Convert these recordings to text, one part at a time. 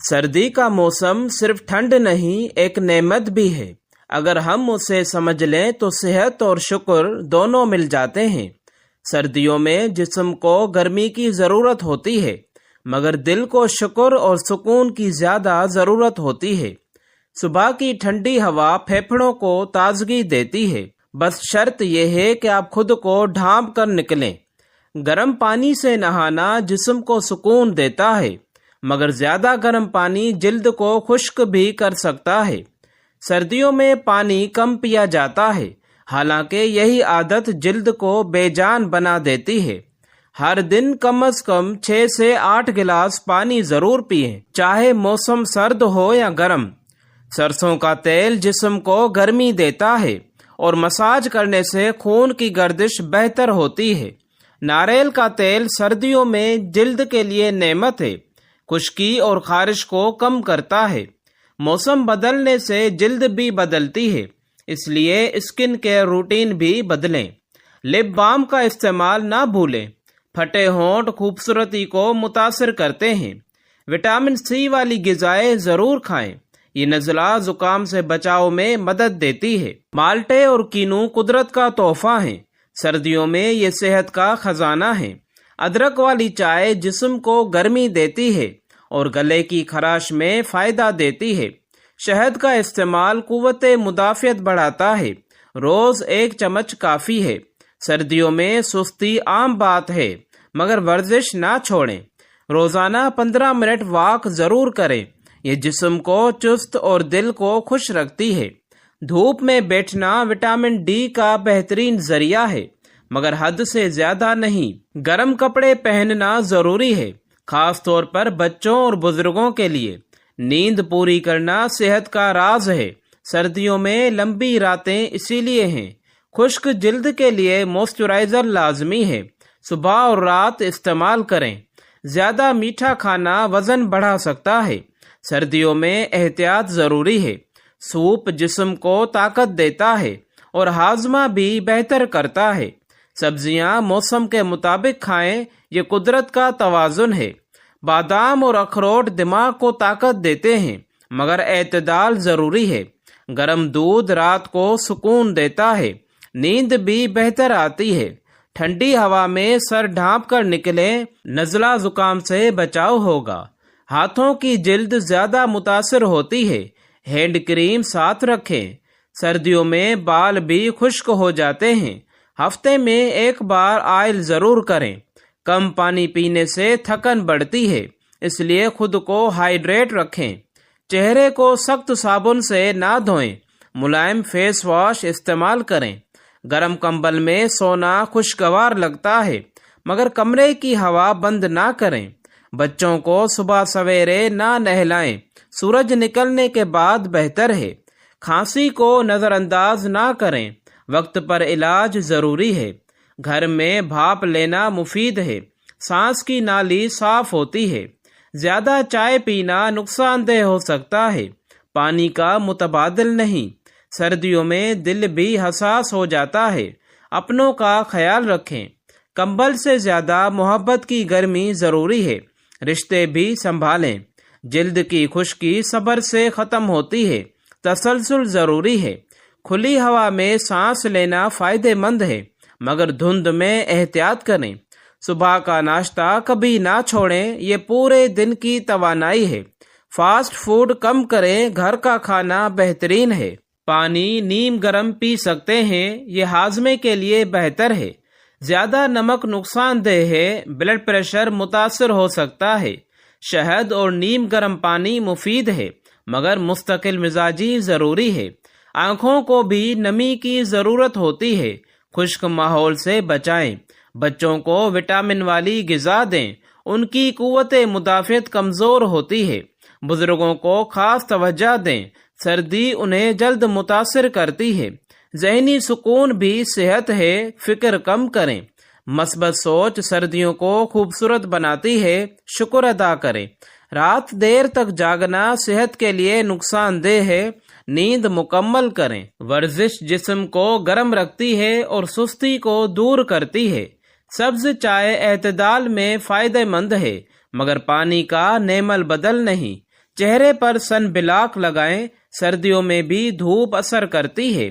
سردی کا موسم صرف ٹھنڈ نہیں، ایک نعمت بھی ہے۔ اگر ہم اسے سمجھ لیں تو صحت اور شکر دونوں مل جاتے ہیں۔ سردیوں میں جسم کو گرمی کی ضرورت ہوتی ہے، مگر دل کو شکر اور سکون کی زیادہ ضرورت ہوتی ہے۔ صبح کی ٹھنڈی ہوا پھیپھڑوں کو تازگی دیتی ہے، بس شرط یہ ہے کہ آپ خود کو ڈھانپ کر نکلیں۔ گرم پانی سے نہانا جسم کو سکون دیتا ہے، مگر زیادہ گرم پانی جلد کو خشک بھی کر سکتا ہے۔ سردیوں میں پانی کم پیا جاتا ہے، حالانکہ یہی عادت جلد کو بے جان بنا دیتی ہے۔ ہر دن کم از کم 6 سے 8 گلاس پانی ضرور پئیں، چاہے موسم سرد ہو یا گرم۔ سرسوں کا تیل جسم کو گرمی دیتا ہے اور مساج کرنے سے خون کی گردش بہتر ہوتی ہے۔ ناریل کا تیل سردیوں میں جلد کے لیے نعمت ہے، خشکی اور خارش کو کم کرتا ہے۔ موسم بدلنے سے جلد بھی بدلتی ہے، اس لیے اسکن کیئر روٹین بھی بدلیں۔ لپ بام کا استعمال نہ بھولیں، پھٹے ہونٹ خوبصورتی کو متاثر کرتے ہیں۔ وٹامن سی والی غذائیں ضرور کھائیں، یہ نزلہ زکام سے بچاؤ میں مدد دیتی ہے۔ مالٹے اور کینو قدرت کا تحفہ ہیں، سردیوں میں یہ صحت کا خزانہ ہے۔ ادرک والی چائے جسم کو گرمی دیتی ہے اور گلے کی خراش میں فائدہ دیتی ہے۔ شہد کا استعمال قوت مدافعت بڑھاتا ہے، روز 1 چمچ کافی ہے۔ سردیوں میں سستی عام بات ہے، مگر ورزش نہ چھوڑیں۔ روزانہ 15 منٹ واک ضرور کریں، یہ جسم کو چست اور دل کو خوش رکھتی ہے۔ دھوپ میں بیٹھنا وٹامن ڈی کا بہترین ذریعہ ہے، مگر حد سے زیادہ نہیں۔ گرم کپڑے پہننا ضروری ہے، خاص طور پر بچوں اور بزرگوں کے لیے۔ نیند پوری کرنا صحت کا راز ہے، سردیوں میں لمبی راتیں اسی لیے ہیں۔ خشک جلد کے لیے موئسچرائزر لازمی ہے، صبح اور رات استعمال کریں۔ زیادہ میٹھا کھانا وزن بڑھا سکتا ہے، سردیوں میں احتیاط ضروری ہے۔ سوپ جسم کو طاقت دیتا ہے اور ہاضمہ بھی بہتر کرتا ہے۔ سبزیاں موسم کے مطابق کھائیں، یہ قدرت کا توازن ہے۔ بادام اور اخروٹ دماغ کو طاقت دیتے ہیں، مگر اعتدال ضروری ہے۔ گرم دودھ رات کو سکون دیتا ہے، نیند بھی بہتر آتی ہے۔ ٹھنڈی ہوا میں سر ڈھانپ کر نکلیں، نزلہ زکام سے بچاؤ ہوگا۔ ہاتھوں کی جلد زیادہ متاثر ہوتی ہے، ہینڈ کریم ساتھ رکھیں۔ سردیوں میں بال بھی خشک ہو جاتے ہیں، ہفتے میں 1 بار آئل ضرور کریں۔ کم پانی پینے سے تھکن بڑھتی ہے، اس لیے خود کو ہائیڈریٹ رکھیں۔ چہرے کو سخت صابن سے نہ دھوئیں، ملائم فیس واش استعمال کریں۔ گرم کمبل میں سونا خوشگوار لگتا ہے، مگر کمرے کی ہوا بند نہ کریں۔ بچوں کو صبح سویرے نہ نہلائیں، سورج نکلنے کے بعد بہتر ہے۔ کھانسی کو نظر انداز نہ کریں، وقت پر علاج ضروری ہے۔ گھر میں بھاپ لینا مفید ہے، سانس کی نالی صاف ہوتی ہے۔ زیادہ چائے پینا نقصان دہ ہو سکتا ہے، پانی کا متبادل نہیں۔ سردیوں میں دل بھی حساس ہو جاتا ہے، اپنوں کا خیال رکھیں۔ کمبل سے زیادہ محبت کی گرمی ضروری ہے، رشتے بھی سنبھالیں۔ جلد کی خشکی صبر سے ختم ہوتی ہے، تسلسل ضروری ہے۔ کھلی ہوا میں سانس لینا فائدہ مند ہے، مگر دھند میں احتیاط کریں۔ صبح کا ناشتہ کبھی نہ چھوڑیں، یہ پورے دن کی توانائی ہے۔ فاسٹ فوڈ کم کریں، گھر کا کھانا بہترین ہے۔ پانی نیم گرم پی سکتے ہیں، یہ ہاضمے کے لیے بہتر ہے۔ زیادہ نمک نقصان دہ ہے، بلڈ پریشر متاثر ہو سکتا ہے۔ شہد اور نیم گرم پانی مفید ہے، مگر مستقل مزاجی ضروری ہے۔ آنکھوں کو بھی نمی کی ضرورت ہوتی ہے، خشک ماحول سے بچائیں۔ بچوں کو وٹامن والی غذا دیں، ان کی قوت مدافعت کمزور ہوتی ہے۔ بزرگوں کو خاص توجہ دیں، سردی انہیں جلد متاثر کرتی ہے۔ ذہنی سکون بھی صحت ہے، فکر کم کریں۔ مثبت سوچ سردیوں کو خوبصورت بناتی ہے، شکر ادا کریں۔ رات دیر تک جاگنا صحت کے لیے نقصان دہ ہے، نیند مکمل کریں۔ ورزش جسم کو گرم رکھتی ہے اور سستی کو دور کرتی ہے۔ سبز چائے اعتدال میں فائدہ مند ہے، مگر پانی کا نعم البدل نہیں۔ چہرے پر سن بلاک لگائیں، سردیوں میں بھی دھوپ اثر کرتی ہے۔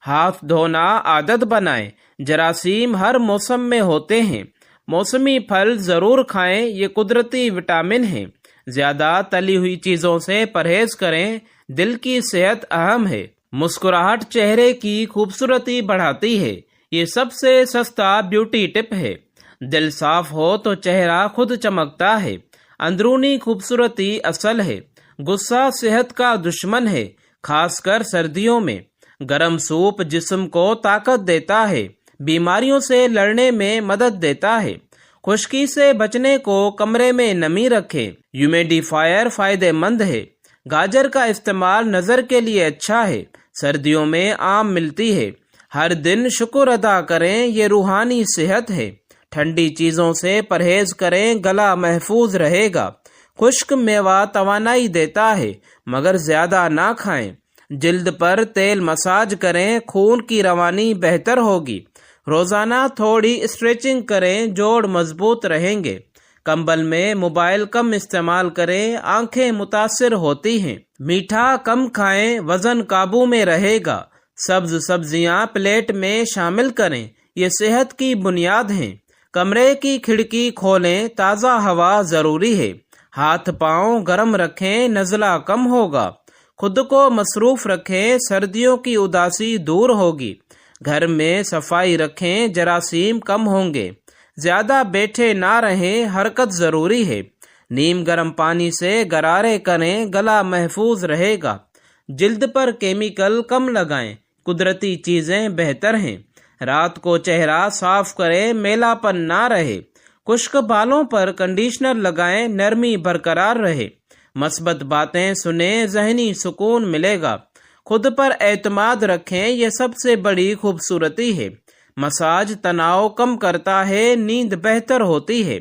ہاتھ دھونا عادت بنائیں، جراثیم ہر موسم میں ہوتے ہیں۔ موسمی پھل ضرور کھائیں، یہ قدرتی وٹامن ہیں۔ زیادہ تلی ہوئی چیزوں سے پرہیز کریں، دل کی صحت اہم ہے۔ مسکراہٹ چہرے کی خوبصورتی بڑھاتی ہے، یہ سب سے سستا بیوٹی ٹپ ہے۔ دل صاف ہو تو چہرہ خود چمکتا ہے۔ اندرونی خوبصورتی اصل ہے۔ غصہ صحت کا دشمن ہے، خاص کر سردیوں میں۔ گرم سوپ جسم کو طاقت دیتا ہے، بیماریوں سے لڑنے میں مدد دیتا ہے۔ خشکی سے بچنے کو کمرے میں نمی رکھیں، ہیومیڈیفائر فائدہ مند ہے۔ گاجر کا استعمال نظر کے لیے اچھا ہے، سردیوں میں عام ملتی ہے۔ ہر دن شکر ادا کریں، یہ روحانی صحت ہے۔ ٹھنڈی چیزوں سے پرہیز کریں، گلا محفوظ رہے گا۔ خشک میوہ توانائی دیتا ہے، مگر زیادہ نہ کھائیں۔ جلد پر تیل مساج کریں، خون کی روانی بہتر ہوگی۔ روزانہ تھوڑی اسٹریچنگ کریں، جوڑ مضبوط رہیں گے۔ کمبل میں موبائل کم استعمال کریں، آنکھیں متاثر ہوتی ہیں۔ میٹھا کم کھائیں، وزن قابو میں رہے گا۔ سبز سبزیاں پلیٹ میں شامل کریں، یہ صحت کی بنیاد ہیں۔ کمرے کی کھڑکی کھولیں، تازہ ہوا ضروری ہے۔ ہاتھ پاؤں گرم رکھیں، نزلہ کم ہوگا۔ خود کو مصروف رکھیں، سردیوں کی اداسی دور ہوگی۔ گھر میں صفائی رکھیں، جراثیم کم ہوں گے۔ زیادہ بیٹھے نہ رہیں، حرکت ضروری ہے۔ نیم گرم پانی سے غرارے کریں، گلا محفوظ رہے گا۔ جلد پر کیمیکل کم لگائیں، قدرتی چیزیں بہتر ہیں۔ رات کو چہرہ صاف کریں، میلا پن نہ رہے۔ خشک بالوں پر کنڈیشنر لگائیں، نرمی برقرار رہے۔ مثبت باتیں سنیں، ذہنی سکون ملے گا۔ خود پر اعتماد رکھیں، یہ سب سے بڑی خوبصورتی ہے۔ مساج تناؤ کم کرتا ہے، نیند بہتر ہوتی ہے۔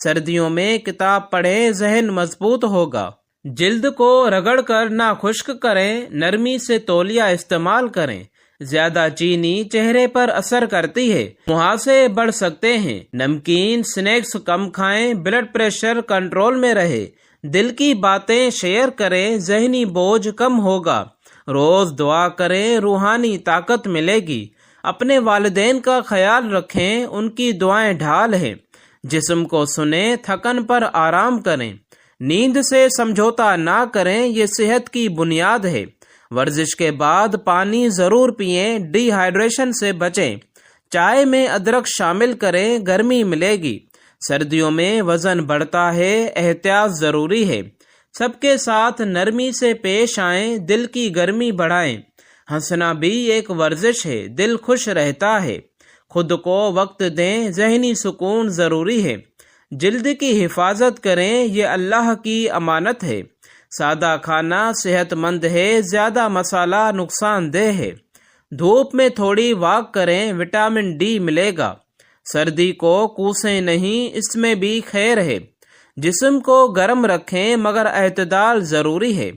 سردیوں میں کتاب پڑھیں، ذہن مضبوط ہوگا۔ جلد کو رگڑ کر نہ خشک کریں، نرمی سے تولیہ استعمال کریں۔ زیادہ چینی چہرے پر اثر کرتی ہے، مہاسے بڑھ سکتے ہیں۔ نمکین سنیکس کم کھائیں، بلڈ پریشر کنٹرول میں رہے۔ دل کی باتیں شیئر کریں، ذہنی بوجھ کم ہوگا۔ روز دعا کریں، روحانی طاقت ملے گی۔ اپنے والدین کا خیال رکھیں، ان کی دعائیں ڈھال ہیں۔ جسم کو سنیں، تھکن پر آرام کریں۔ نیند سے سمجھوتا نہ کریں، یہ صحت کی بنیاد ہے۔ ورزش کے بعد پانی ضرور پئیں، ڈی ہائیڈریشن سے بچیں۔ چائے میں ادرک شامل کریں، گرمی ملے گی۔ سردیوں میں وزن بڑھتا ہے، احتیاط ضروری ہے۔ سب کے ساتھ نرمی سے پیش آئیں، دل کی گرمی بڑھائیں۔ ہنسنا بھی ایک ورزش ہے، دل خوش رہتا ہے۔ خود کو وقت دیں، ذہنی سکون ضروری ہے۔ جلد کی حفاظت کریں، یہ اللہ کی امانت ہے۔ سادہ کھانا صحت مند ہے، زیادہ مسالہ نقصان دہ ہے۔ دھوپ میں تھوڑی واک کریں، وٹامن ڈی ملے گا۔ سردی کو کوسیں نہیں، اس میں بھی خیر ہے۔ جسم کو گرم رکھیں، مگر اعتدال ضروری ہے۔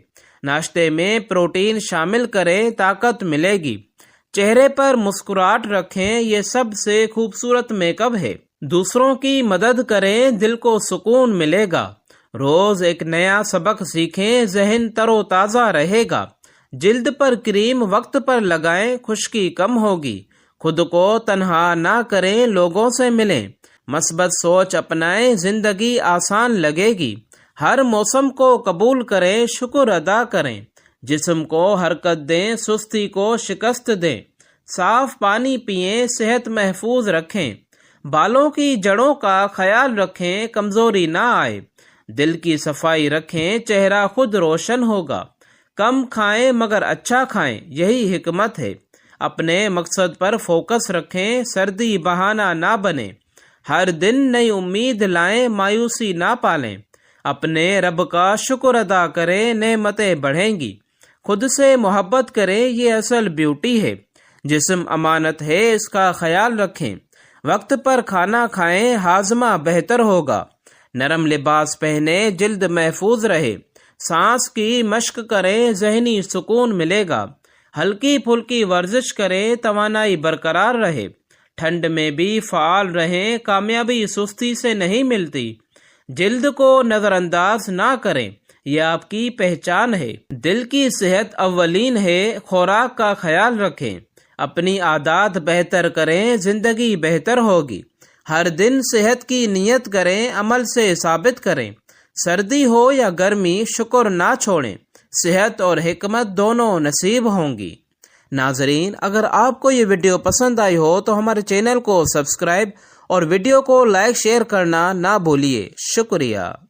ناشتے میں پروٹین شامل کریں، طاقت ملے گی۔ چہرے پر مسکراہٹ رکھیں، یہ سب سے خوبصورت میک اپ ہے۔ دوسروں کی مدد کریں، دل کو سکون ملے گا۔ روز ایک نیا سبق سیکھیں، ذہن تر و تازہ رہے گا۔ جلد پر کریم وقت پر لگائیں، خشکی کم ہوگی۔ خود کو تنہا نہ کریں، لوگوں سے ملیں۔ مثبت سوچ اپنائیں، زندگی آسان لگے گی۔ ہر موسم کو قبول کریں، شکر ادا کریں۔ جسم کو حرکت دیں، سستی کو شکست دیں۔ صاف پانی پئیں، صحت محفوظ رکھیں۔ بالوں کی جڑوں کا خیال رکھیں، کمزوری نہ آئے۔ دل کی صفائی رکھیں، چہرہ خود روشن ہوگا۔ کم کھائیں مگر اچھا کھائیں، یہی حکمت ہے۔ اپنے مقصد پر فوکس رکھیں، سردی بہانہ نہ بنے۔ ہر دن نئی امید لائیں، مایوسی نہ پالیں۔ اپنے رب کا شکر ادا کریں، نعمتیں بڑھیں گی۔ خود سے محبت کریں، یہ اصل بیوٹی ہے۔ جسم امانت ہے، اس کا خیال رکھیں۔ وقت پر کھانا کھائیں، ہاضمہ بہتر ہوگا۔ نرم لباس پہنیں، جلد محفوظ رہے۔ سانس کی مشق کریں، ذہنی سکون ملے گا۔ ہلکی پھلکی ورزش کریں، توانائی برقرار رہے۔ ٹھنڈ میں بھی فعال رہیں، کامیابی سستی سے نہیں ملتی۔ جلد کو نظر انداز نہ کریں، یہ آپ کی پہچان ہے۔ دل کی صحت اولین ہے، خوراک کا خیال رکھیں، اپنی عادات بہتر کریں، زندگی بہتر ہوگی۔ ہر دن صحت کی نیت کریں، عمل سے ثابت کریں۔ سردی ہو یا گرمی، شکر نہ چھوڑیں، صحت اور حکمت دونوں نصیب ہوں گی۔ ناظرین، اگر آپ کو یہ ویڈیو پسند آئی ہو تو ہمارے چینل کو سبسکرائب اور ویڈیو کو لائک شیئر کرنا نہ بھولیے۔ شکریہ۔